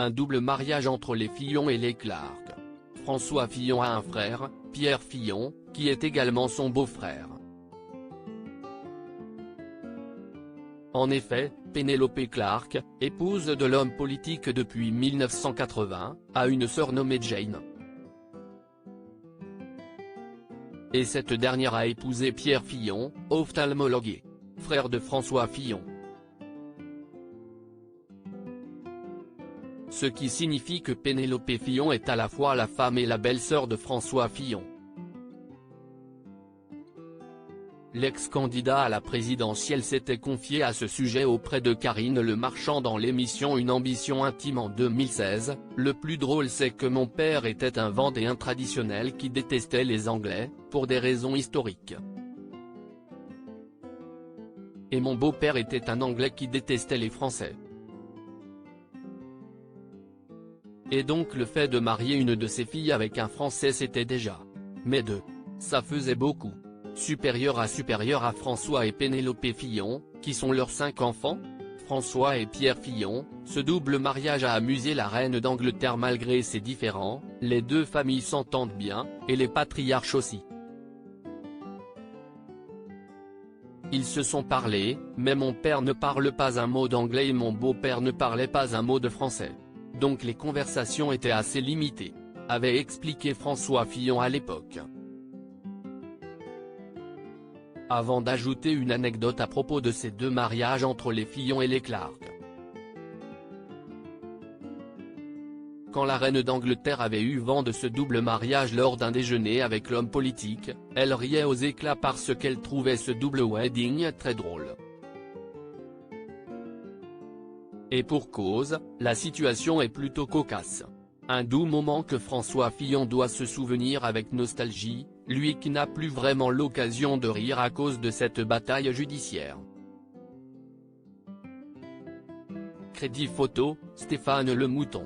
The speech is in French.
un double mariage entre les Fillon et les Clark. François Fillon a un frère, Pierre Fillon, qui est également son beau-frère. En effet, Pénélope Clark, épouse de l'homme politique depuis 1980, a une sœur nommée Jane. Et cette dernière a épousé Pierre Fillon, ophtalmologue et frère de François Fillon. Ce qui signifie que Pénélope Fillon est à la fois la femme et la belle-sœur de François Fillon. L'ex-candidat à la présidentielle s'était confié à ce sujet auprès de Karine Le Marchand dans l'émission Une ambition intime en 2016, « Le plus drôle c'est que mon père était un Vendéen traditionnel qui détestait les Anglais, pour des raisons historiques. Et mon beau-père était un Anglais qui détestait les Français. Et donc le fait de marier une de ses filles avec un Français c'était déjà. Mais ça faisait beaucoup. Supérieur à François et Pénélope Fillon, qui sont leurs 5 enfants. François et Pierre Fillon, ce double mariage a amusé la reine d'Angleterre malgré ses différends, les deux familles s'entendent bien, et les patriarches aussi. Ils se sont parlé, mais mon père ne parle pas un mot d'anglais et mon beau-père ne parlait pas un mot de français. Donc les conversations étaient assez limitées, avait expliqué François Fillon à l'époque. Avant d'ajouter une anecdote à propos de ces deux mariages entre les Fillon et les Clark. Quand la reine d'Angleterre avait eu vent de ce double mariage lors d'un déjeuner avec l'homme politique, elle riait aux éclats parce qu'elle trouvait ce double wedding très drôle. Et pour cause, la situation est plutôt cocasse. Un doux moment que François Fillon doit se souvenir avec nostalgie, lui qui n'a plus vraiment l'occasion de rire à cause de cette bataille judiciaire. Crédit photo, Stéphane Le Mouton.